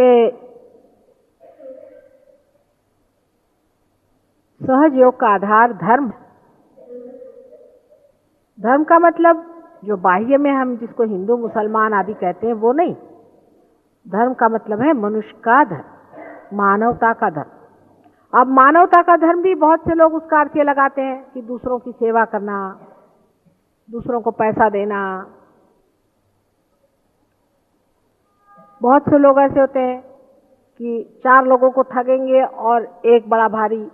कि सहज योग का आधार धर्म। धर्म का मतलब जो बाह्य में हम जिसको हिंदू मुसलमान आदि कहते हैं वो नहीं। धर्म का मतलब है मनुष्य का धर्म, मानवता का धर्म। अब मानवता का धर्म भी बहुत से लोग उसका अर्थ ये लगाते हैं कि दूसरों की सेवा करना, दूसरों को पैसा देना। बहुत से लोग ऐसे होते हैं कि 4 लोगों को ठगेंगे और एक बड़ा भारी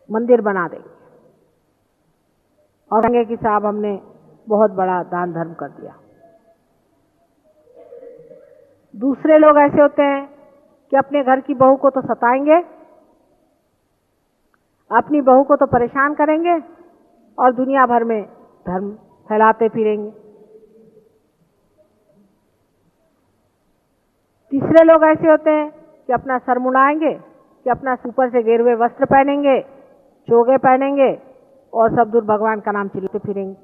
मंदिर बना देंगे और कहेंगे कि साहब हमने बहुत बड़ा दान धर्म कर दिया। दूसरे लोग ऐसे होते हैं कि अपने घर की बहू को तो सताएंगे, अपनी बहू को तो परेशान करेंगे और दुनिया भर में धर्म फैलाते फिरेंगे। तीसरे लोग ऐसे होते हैं कि अपना सर मुड़ाएंगे, कि अपना ऊपर से गेरुए वस्त्र पहनेंगे, चोगे पहनेंगे और सब दूर भगवान का नाम चिल्लाते फिरेंगे।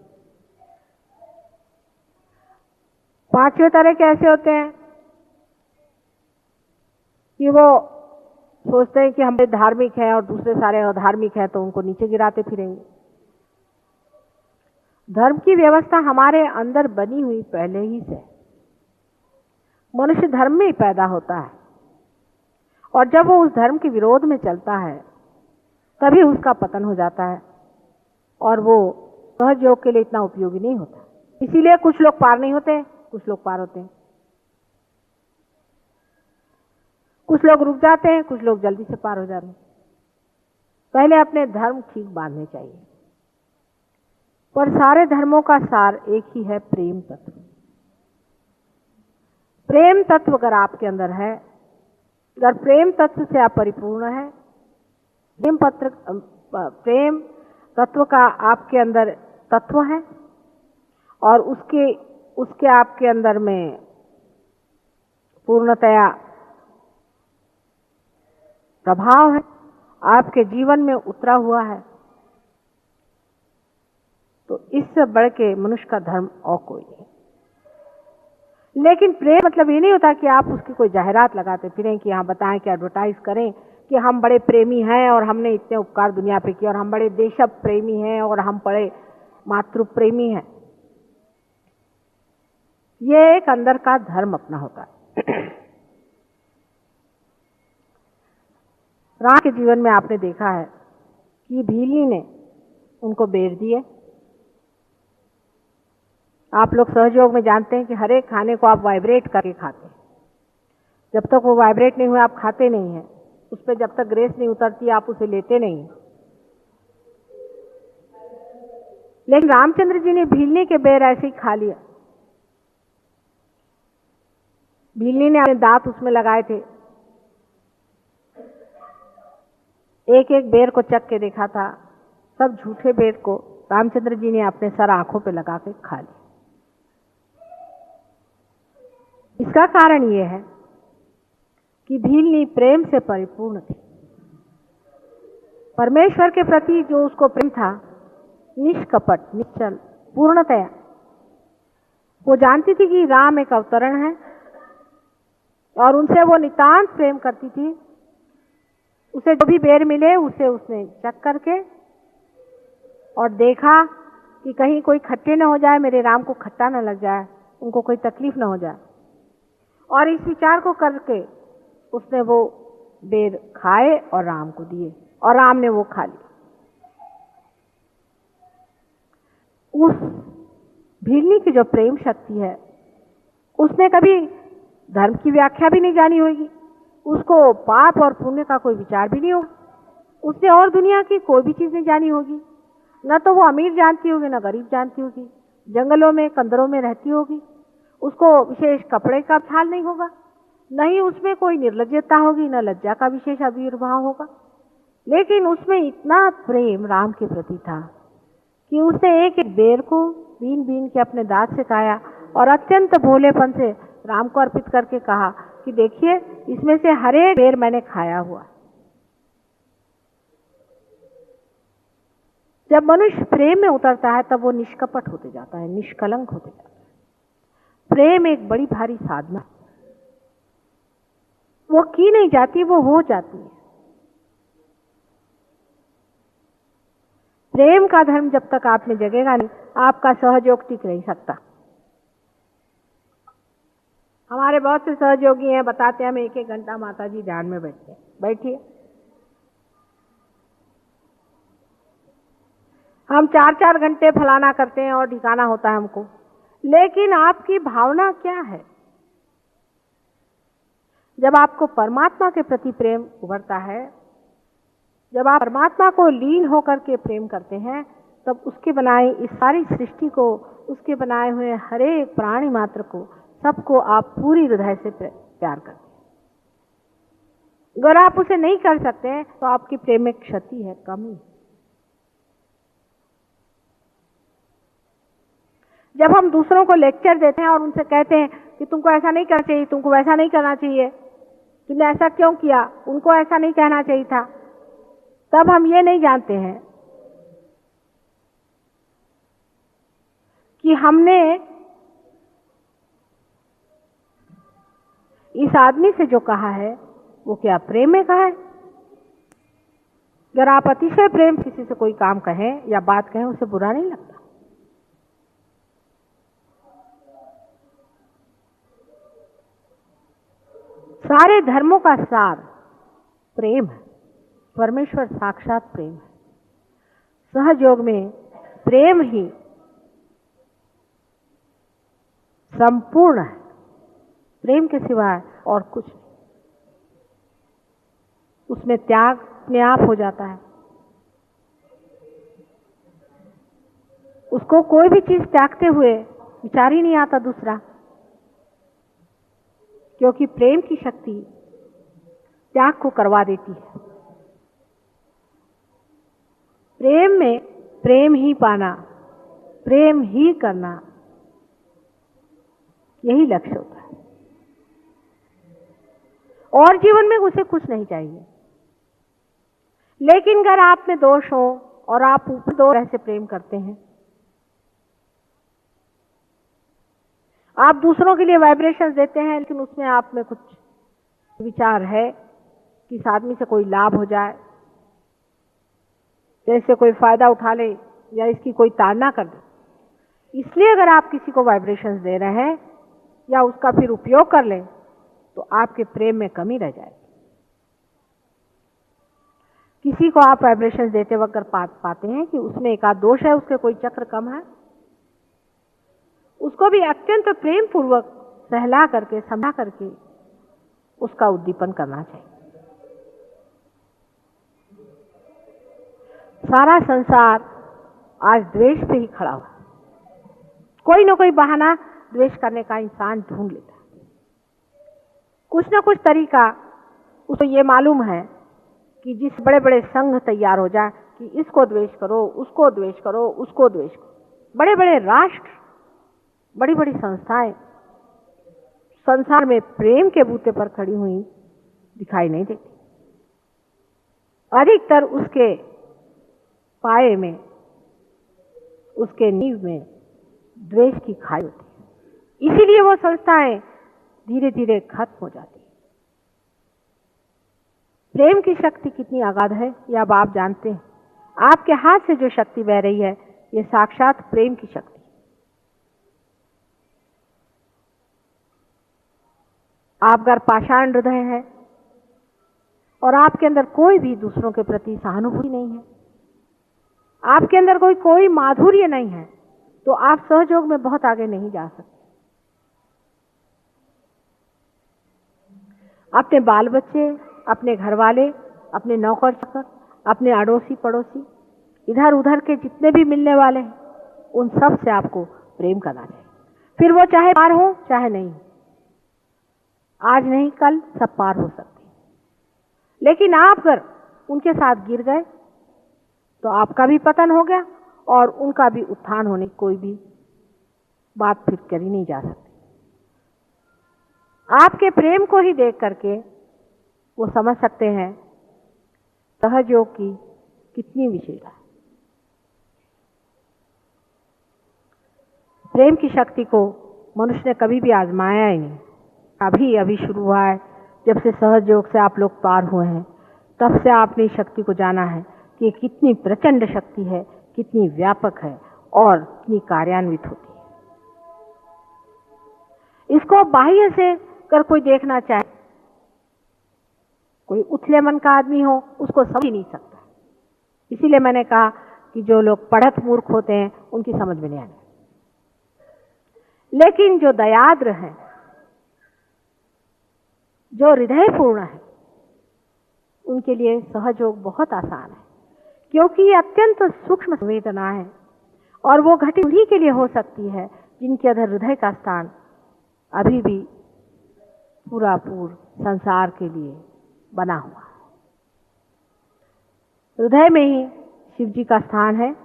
5वें तरह के ऐसे होते हैं कि वो सोचते हैं कि हम धार्मिक हैं और दूसरे सारे अधार्मिक हैं तो उनको नीचे गिराते फिरेंगे। धर्म की व्यवस्था हमारे अंदर बनी हुई पहले ही से। मनुष्य धर्म में ही पैदा होता है और जब वो उस धर्म के विरोध में चलता है तभी उसका पतन हो जाता है और वो सहज योग के लिए इतना उपयोगी नहीं होता। इसीलिए कुछ लोग पार नहीं होते, कुछ लोग पार होते हैं। कुछ लोग रुक जाते हैं, कुछ लोग जल्दी से पार हो जाते हैं। पहले अपने धर्म ठीक बांधने चाहिए। पर सारे धर्मों का सार एक ही है, प्रेम तत्व। प्रेम तत्व अगर आपके अंदर है, अगर प्रेम तत्व से आप परिपूर्ण है, प्रेम तत्व का आपके अंदर तत्व है और उसके आपके अंदर में पूर्णतया प्रभाव है, आपके जीवन में उतरा हुआ है, तो इससे बढ़ के मनुष्य का धर्म और कोई नहीं। लेकिन प्रेम मतलब ये नहीं होता कि आप उसकी कोई जाहिरात लगाते फिरें कि हाँ बताएं कि एडवर्टाइज करें कि हम बड़े प्रेमी हैं और हमने इतने उपकार दुनिया पे किए और हम बड़े देश प्रेमी हैं और हम बड़े मातृ प्रेमी हैं। ये एक अंदर का धर्म अपना होता है। राम के जीवन में आपने देखा है कि भीली ने उनको बेर दिए। आप लोग सहयोग में जानते हैं कि हर एक खाने को आप वाइब्रेट करके खाते हैं। जब तक वो वाइब्रेट नहीं हुए आप खाते नहीं हैं। उस पर जब तक ग्रेस नहीं उतरती आप उसे लेते नहीं हैं। लेकिन रामचंद्र जी ने भीलनी के बेर ऐसे ही खा लिया। भीलनी ने अपने दांत उसमें लगाए थे, एक एक बेर को चख के देखा था। सब झूठे बेर को रामचंद्र जी ने अपने सर आंखों पे लगा के खा लिया। इसका कारण यह है कि भीलनी प्रेम से परिपूर्ण थी। परमेश्वर के प्रति जो उसको प्रेम था, निष्कपट, निश्चल, पूर्णतया। वो जानती थी कि राम एक अवतरण है और उनसे वो नितांत प्रेम करती थी। उसे जो भी बेर मिले उसे उसने चख करके और देखा कि कहीं कोई खट्टे न हो जाए, मेरे राम को खट्टा न लग जाए, उनको कोई तकलीफ न हो जाए। और इस विचार को करके उसने वो बेर खाए और राम को दिए और राम ने वो खा ली। उस भीलनी की जो प्रेम शक्ति है, उसने कभी धर्म की व्याख्या भी नहीं जानी होगी, उसको पाप और पुण्य का कोई विचार भी नहीं होगा, उसने और दुनिया की कोई भी चीज नहीं जानी होगी। न तो वो अमीर जानती होगी, न गरीब जानती होगी, जंगलों में कंदरों में रहती होगी, उसको विशेष कपड़े का ख्याल नहीं होगा, न ही उसमें कोई निर्लज्जता होगी, न लज्जा का विशेष आविर्भाव होगा। लेकिन उसमें इतना प्रेम राम के प्रति था कि उसने एक एक बेर को बीन बीन के अपने दांत से खाया और अत्यंत भोलेपन से राम को अर्पित करके कहा कि देखिए इसमें से हर एक बेर मैंने खाया हुआ। जब मनुष्य प्रेम में उतरता है तब वो निष्कपट होते जाता है, निष्कलंक होते जाता है। प्रेम एक बड़ी भारी साधना। वो की नहीं जाती, वो हो जाती है। प्रेम का धर्म जब तक आप में जगेगा नहीं, आपका सहयोग टिक नहीं सकता। हमारे बहुत से सहयोगी हैं, बताते हैं हम 1-1 घंटा माता जी ध्यान में बैठते हैं। बैठिए, हम 4-4 घंटे फलाना करते हैं और ठिकाना होता है हमको, लेकिन आपकी भावना क्या है? जब आपको परमात्मा के प्रति प्रेम उभरता है, जब आप परमात्मा को लीन होकर के प्रेम करते हैं, तब उसके बनाए इस सारी सृष्टि को, उसके बनाए हुए हर एक प्राणी मात्र को, सबको आप पूरी हृदय से प्यार करते हैं। अगर आप उसे नहीं कर सकते हैं तो आपकी प्रेम में क्षति है, कमी। जब हम दूसरों को लेक्चर देते हैं और उनसे कहते हैं कि तुमको ऐसा नहीं करना चाहिए, तुमको वैसा नहीं करना चाहिए, तुमने ऐसा क्यों किया, उनको ऐसा नहीं कहना चाहिए था, तब हम ये नहीं जानते हैं कि हमने इस आदमी से जो कहा है वो क्या प्रेम में कहा है। अगर आप अतिशय प्रेम किसी से कोई काम कहें या बात कहें, उसे बुरा नहीं लगता। सारे धर्मों का सार प्रेम है। परमेश्वर साक्षात प्रेम है। सहयोग में प्रेम ही संपूर्ण है, प्रेम के सिवाय और कुछ नहीं। उसमें त्याग अपने आप हो जाता है। उसको कोई भी चीज त्यागते हुए विचार ही नहीं आता दूसरा, क्योंकि प्रेम की शक्ति त्याग को करवा देती है। प्रेम में प्रेम ही पाना, प्रेम ही करना, यही लक्ष्य होता है। और जीवन में उसे कुछ नहीं चाहिए। लेकिन अगर आप में दोष हो और आप ऊपर दो तरह से प्रेम करते हैं, आप दूसरों के लिए वाइब्रेशंस देते हैं, लेकिन उसमें आप में कुछ विचार है कि इस आदमी से कोई लाभ हो जाए, जैसे कोई फायदा उठा ले या इसकी कोई ताड़ना कर दे। इसलिए अगर आप किसी को वाइब्रेशंस दे रहे हैं या उसका फिर उपयोग कर लें, तो आपके प्रेम में कमी रह जाएगी। किसी को आप वाइब्रेशंस देते वक्त पाते हैं कि उसमें एक आध दोष है, उसके कोई चक्र कम है, उसको भी अत्यंत प्रेम पूर्वक सहला करके, समझा करके उसका उद्दीपन करना चाहिए। सारा संसार आज द्वेष पे ही खड़ा हुआ। कोई ना कोई बहाना द्वेष करने का इंसान ढूंढ लेता है, कुछ ना कुछ तरीका। उसको ये मालूम है कि जिस बड़े बड़े संघ तैयार हो जाए कि इसको द्वेष करो, उसको द्वेष करो, उसको द्वेष करो, बड़े बड़े राष्ट्र, बड़ी बड़ी संस्थाएं संसार में प्रेम के बूते पर खड़ी हुई दिखाई नहीं देती। अधिकतर उसके पाए में, उसके नींव में द्वेष की खाई होती है। इसीलिए वो संस्थाएं धीरे धीरे खत्म हो जाती है। प्रेम की शक्ति कितनी अगाध है यह अब आप जानते हैं। आपके हाथ से जो शक्ति बह रही है, ये साक्षात प्रेम की शक्ति। आप अगर पाषाण हृदय है और आपके अंदर कोई भी दूसरों के प्रति सहानुभूति नहीं है, आपके अंदर कोई माधुर्य नहीं है, तो आप सहयोग में बहुत आगे नहीं जा सकते। अपने बाल बच्चे, अपने घर वाले, अपने नौकर चाकर, अपने अड़ोसी पड़ोसी, इधर उधर के जितने भी मिलने वाले हैं, उन सब से आपको प्रेम करना चाहिए। फिर वो चाहे पार हो चाहे नहीं, आज नहीं कल सब पार हो सकते। लेकिन आप अगर उनके साथ गिर गए तो आपका भी पतन हो गया और उनका भी उत्थान होने की कोई भी बात फिर करी नहीं जा सकती। आपके प्रेम को ही देख करके वो समझ सकते हैं सहयोग की कितनी विशेषता है। प्रेम की शक्ति को मनुष्य ने कभी भी आजमाया ही नहीं। अभी शुरू हुआ है, जब से सहज योग से आप लोग पार हुए हैं, तब से आपने इस शक्ति को जाना है कि ये कितनी प्रचंड शक्ति है, कितनी व्यापक है और कितनी कार्यान्वित होती है। इसको बाह्य से कर कोई देखना चाहे, कोई उथले मन का आदमी हो, उसको समझ ही नहीं सकता। इसीलिए मैंने कहा कि जो लोग पढ़त मूर्ख होते हैं उनकी समझ में नहीं आने, लेकिन जो दयाद्र हैं, जो हृदयपूर्ण है, उनके लिए सहज योग बहुत आसान है, क्योंकि ये अत्यंत सूक्ष्म संवेदना है और वो घटित उन्हीं के लिए हो सकती है जिनके अंदर हृदय का स्थान अभी भी पूरा संसार के लिए बना हुआ है। हृदय में ही शिव जी का स्थान है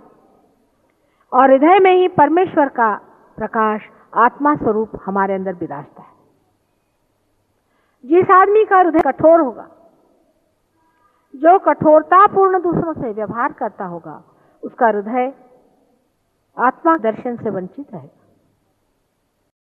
और हृदय में ही परमेश्वर का प्रकाश आत्मा स्वरूप हमारे अंदर विराजता है। जिस आदमी का हृदय कठोर होगा, जो कठोरतापूर्ण दूसरों से व्यवहार करता होगा, उसका हृदय आत्मा दर्शन से वंचित रहेगा।